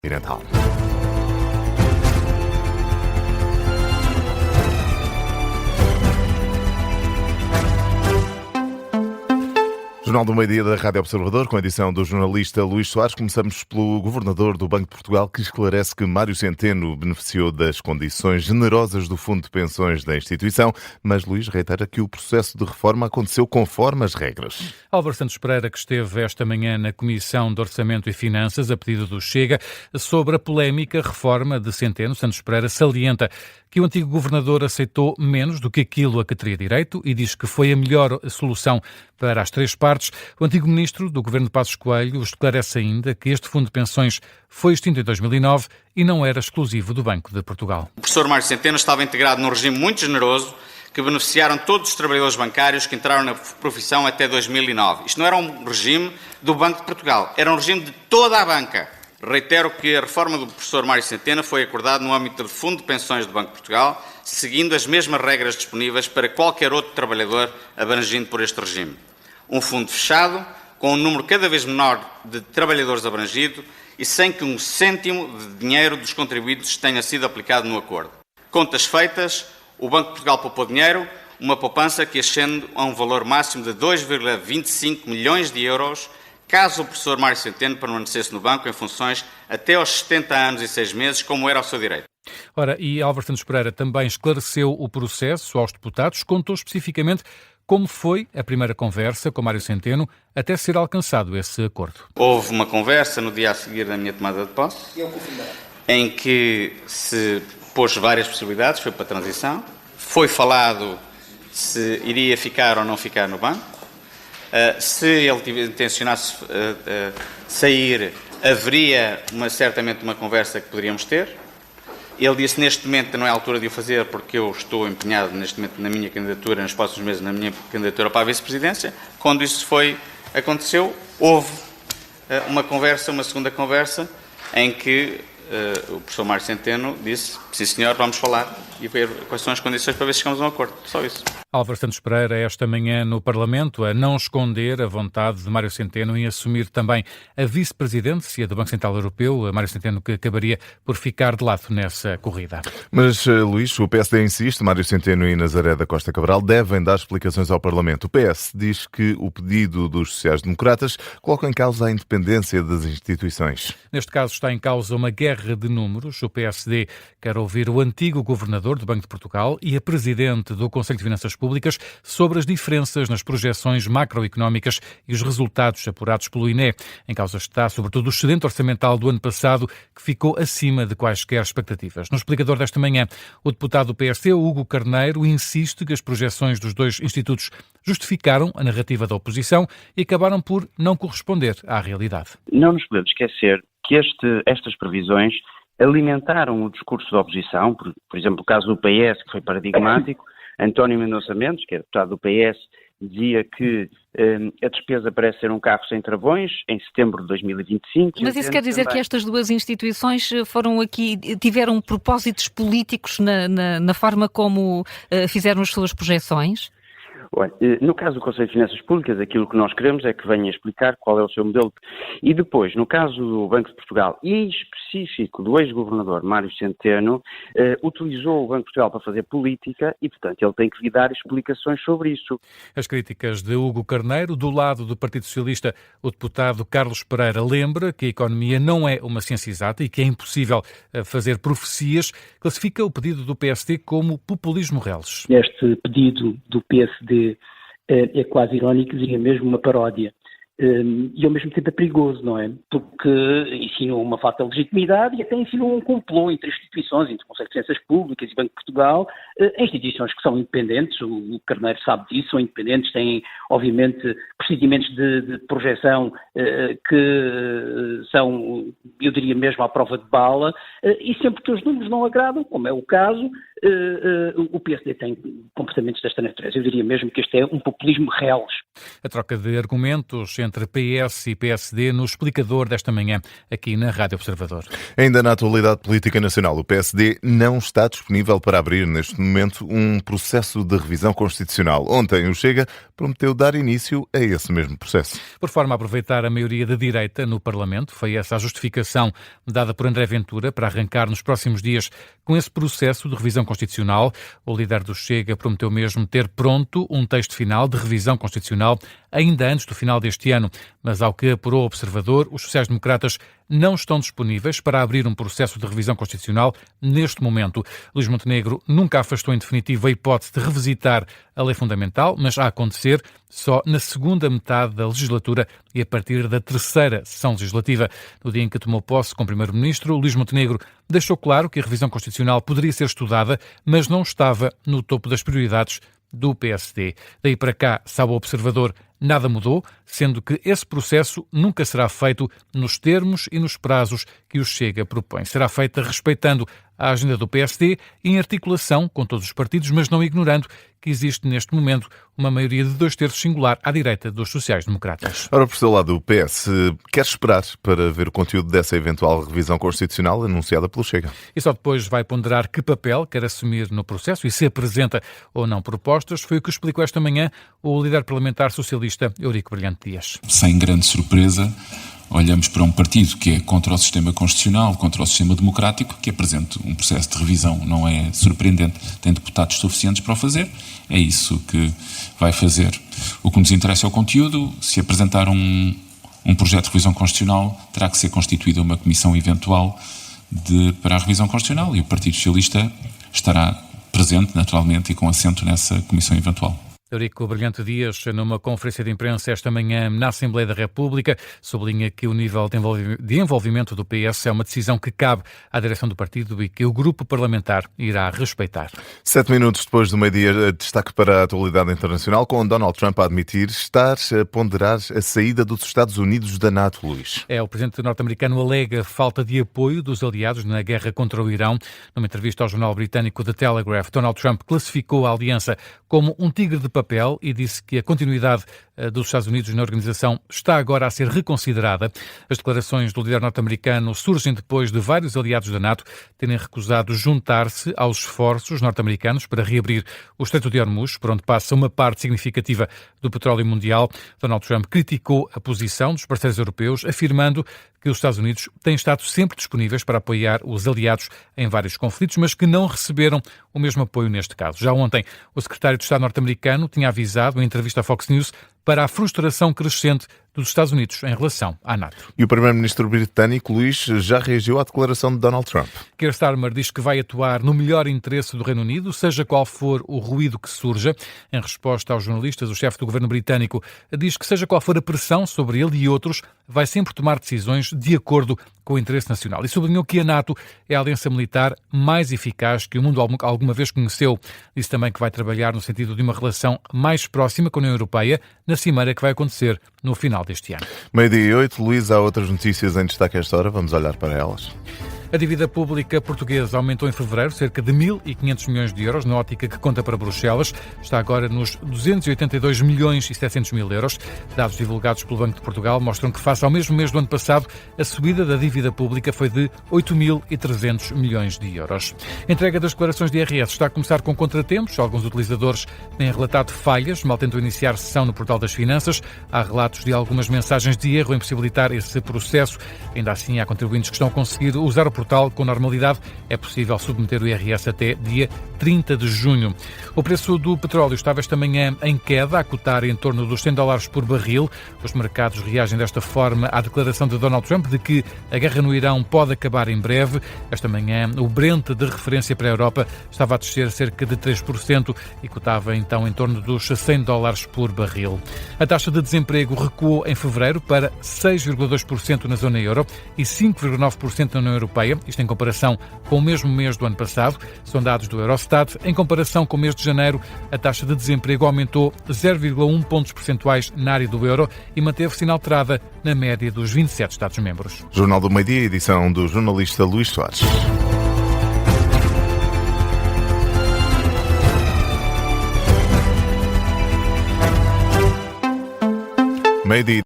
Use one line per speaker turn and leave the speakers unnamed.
Continental. Jornal do Meio-Dia da Rádio Observador, com a edição do jornalista Luís Soares. Começamos pelo governador do Banco de Portugal, que esclarece que Mário Centeno beneficiou das condições generosas do Fundo de Pensões da instituição, mas Luís reitera que o processo de reforma aconteceu conforme as regras.
Álvaro Santos Pereira, que esteve esta manhã na Comissão de Orçamento e Finanças, a pedido do Chega, sobre a polémica reforma de Centeno, Santos Pereira salienta que o antigo governador aceitou menos do que aquilo a que teria direito e diz que foi a melhor solução para as três partes. O antigo ministro do governo de Passos Coelho esclarece ainda que este fundo de pensões foi extinto em 2009 e não era exclusivo do Banco de Portugal.
O professor Mário Centeno estava integrado num regime muito generoso que beneficiaram todos os trabalhadores bancários que entraram na profissão até 2009. Isto não era um regime do Banco de Portugal, era um regime de toda a banca. Reitero que a reforma do professor Mário Centeno foi acordada no âmbito do Fundo de Pensões do Banco de Portugal, seguindo as mesmas regras disponíveis para qualquer outro trabalhador abrangido por este regime. Um fundo fechado, com um número cada vez menor de trabalhadores abrangido e sem que um cêntimo de dinheiro dos contribuintes tenha sido aplicado no acordo. Contas feitas, o Banco de Portugal poupou dinheiro, uma poupança que ascende a um valor máximo de 2,25 milhões de euros, caso o professor Mário Centeno permanecesse no banco em funções até aos 70 anos e 6 meses, como era o seu direito.
Ora, e Álvaro Santos Pereira também esclareceu o processo aos deputados, contou especificamente como foi a primeira conversa com Mário Centeno até ser alcançado esse acordo.
Houve uma conversa no dia a seguir da minha tomada de posse, em que se pôs várias possibilidades, foi para a transição, foi falado se iria ficar ou não ficar no banco. Se ele intencionasse sair, haveria certamente uma conversa que poderíamos ter. Ele disse neste momento não é a altura de o fazer porque eu estou empenhado neste momento na minha candidatura, nos próximos meses na minha candidatura para a vice-presidência. Quando isso aconteceu, houve uma segunda conversa, em que o professor Mário Centeno disse, sim senhor, vamos falar e ver quais são as condições para ver se chegamos a um acordo. Só isso.
Álvaro Santos Pereira, esta manhã no Parlamento, a não esconder a vontade de Mário Centeno em assumir também a vice-presidência do Banco Central Europeu, Mário Centeno que acabaria por ficar de lado nessa corrida.
Mas, Luís, o PSD insiste, Mário Centeno e Nazaré da Costa Cabral devem dar explicações ao Parlamento. O PS diz que o pedido dos sociais-democratas coloca em causa a independência das instituições.
Neste caso está em causa uma guerra de números. O PSD quer ouvir o antigo governador do Banco de Portugal e a presidente do Conselho de Finanças Públicas sobre as diferenças nas projeções macroeconómicas e os resultados apurados pelo INE. Em causa está, sobretudo, o excedente orçamental do ano passado, que ficou acima de quaisquer expectativas. No explicador desta manhã, o deputado do PSD, Hugo Carneiro, insiste que as projeções dos dois institutos justificaram a narrativa da oposição e acabaram por não corresponder à realidade.
Não nos podemos esquecer que estas previsões alimentaram o discurso da oposição, por exemplo, o caso do PS, que foi paradigmático. António Mendonça Mendes, que é deputado do PS, dizia que a despesa parece ser um carro sem travões em setembro de 2025.
Mas isso quer dizer também que estas duas instituições tiveram propósitos políticos na forma como fizeram as suas projeções?
Olha, no caso do Conselho de Finanças Públicas, aquilo que nós queremos é que venha explicar qual é o seu modelo. E depois, no caso do Banco de Portugal, e em específico do ex-governador Mário Centeno, utilizou o Banco de Portugal para fazer política e, portanto, ele tem que vir dar explicações sobre isso.
As críticas de Hugo Carneiro. Do lado do Partido Socialista, o deputado Carlos Pereira lembra que a economia não é uma ciência exata e que é impossível fazer profecias. Classifica o pedido do PSD como populismo reles.
Este pedido do PSD é quase irónico, diria mesmo uma paródia. E ao mesmo tempo é perigoso, não é? Porque insinua uma falta de legitimidade e até insinua um complô entre instituições, entre o Conselho de Finanças Públicas e Banco de Portugal, instituições que são independentes, o Carneiro sabe disso, são independentes, têm obviamente procedimentos de projeção que são, eu diria mesmo, à prova de bala, e sempre que os números não agradam, como é o caso, o PSD tem comportamentos desta natureza. Eu diria mesmo que este é um populismo reles.
A troca de argumentos entre PS e PSD no explicador desta manhã, aqui na Rádio Observador.
Ainda na atualidade política nacional, o PSD não está disponível para abrir neste momento um processo de revisão constitucional. Ontem o Chega prometeu dar início a esse mesmo processo.
Por forma a aproveitar a maioria da direita no Parlamento, foi essa a justificação dada por André Ventura para arrancar nos próximos dias com esse processo de revisão constitucional. O líder do Chega prometeu mesmo ter pronto um texto final de revisão constitucional ainda antes do final deste ano, mas ao que apurou o Observador, os sociais-democratas não estão disponíveis para abrir um processo de revisão constitucional neste momento. Luís Montenegro nunca afastou em definitivo a hipótese de revisitar a lei fundamental, mas a acontecer só na segunda metade da legislatura e a partir da terceira sessão legislativa. No dia em que tomou posse como primeiro-ministro, Luís Montenegro deixou claro que a revisão constitucional poderia ser estudada, mas não estava no topo das prioridades do PSD. Daí para cá, sabe o Observador, nada mudou, sendo que esse processo nunca será feito nos termos e nos prazos que o Chega propõe. Será feita respeitando a agenda do PSD e em articulação com todos os partidos, mas não ignorando que existe neste momento uma maioria de 2/3 singular à direita dos sociais-democratas.
Ora, por seu lado, o PS quer esperar para ver o conteúdo dessa eventual revisão constitucional anunciada pelo Chega.
E só depois vai ponderar que papel quer assumir no processo e se apresenta ou não propostas. Foi o que explicou esta manhã o líder parlamentar socialista Eurico Brilhante Dias.
Sem grande surpresa, olhamos para um partido que é contra o sistema constitucional, contra o sistema democrático, que apresenta um processo de revisão. Não é surpreendente, tem deputados suficientes para o fazer, é isso que vai fazer. O que nos interessa é o conteúdo. Se apresentar um projeto de revisão constitucional, terá que ser constituída uma comissão eventual para a revisão constitucional e o Partido Socialista estará presente, naturalmente, e com assento nessa comissão eventual.
Eurico Brilhante Dias, numa conferência de imprensa esta manhã na Assembleia da República, sublinha que o nível de envolvimento do PS é uma decisão que cabe à direção do partido e que o grupo parlamentar irá respeitar.
7 minutos depois do meio-dia, destaque para a atualidade internacional, com Donald Trump a admitir estar a ponderar a saída dos Estados Unidos da NATO, Luís.
O presidente norte-americano alega falta de apoio dos aliados na guerra contra o Irão. Numa entrevista ao jornal britânico The Telegraph, Donald Trump classificou a aliança como um tigre de papel e disse que a continuidade dos Estados Unidos na organização está agora a ser reconsiderada. As declarações do líder norte-americano surgem depois de vários aliados da NATO terem recusado juntar-se aos esforços norte-americanos para reabrir o Estreito de Hormuz, por onde passa uma parte significativa do petróleo mundial. Donald Trump criticou a posição dos parceiros europeus, afirmando que os Estados Unidos têm estado sempre disponíveis para apoiar os aliados em vários conflitos, mas que não receberam o mesmo apoio neste caso. Já ontem, o secretário de Estado norte-americano tinha avisado, em entrevista à Fox News, para a frustração crescente dos Estados Unidos em relação à NATO.
E o primeiro-ministro britânico, Luís, já reagiu à declaração de Donald Trump.
Keir Starmer diz que vai atuar no melhor interesse do Reino Unido, seja qual for o ruído que surja. Em resposta aos jornalistas, o chefe do governo britânico diz que seja qual for a pressão sobre ele e outros, vai sempre tomar decisões de acordo com o interesse nacional. E sublinhou que a NATO é a aliança militar mais eficaz que o mundo alguma vez conheceu. Disse também que vai trabalhar no sentido de uma relação mais próxima com a União Europeia na cimeira que vai acontecer no final deste ano.
12:08, Luís, há outras notícias em destaque a esta hora, vamos olhar para elas.
A dívida pública portuguesa aumentou em fevereiro cerca de 1.500 milhões de euros, na ótica que conta para Bruxelas. Está agora nos 282 milhões e 700 mil euros. Dados divulgados pelo Banco de Portugal mostram que, face ao mesmo mês do ano passado, a subida da dívida pública foi de 8.300 milhões de euros. A entrega das declarações de IRS está a começar com contratempos. Alguns utilizadores têm relatado falhas, mal tentam iniciar sessão no Portal das Finanças. Há relatos de algumas mensagens de erro em possibilitar esse processo. Ainda assim, há contribuintes que estão a conseguir usar o portal com normalidade. É possível submeter o IRS até dia 30 de junho. O preço do petróleo estava esta manhã em queda, a cotar em torno dos $100 por barril. Os mercados reagem desta forma à declaração de Donald Trump de que a guerra no Irão pode acabar em breve. Esta manhã, o Brent de referência para a Europa estava a descer cerca de 3% e cotava então em torno dos $100 por barril. A taxa de desemprego recuou em fevereiro para 6,2% na zona euro e 5,9% na União Europeia. Isto em comparação com o mesmo mês do ano passado. São dados do Eurostat. Em comparação com o mês de janeiro, a taxa de desemprego aumentou 0,1 pontos percentuais na área do euro e manteve-se inalterada na média dos 27 Estados-membros.
Jornal do Meio-Dia, edição do jornalista Luís Soares. Meio-dia.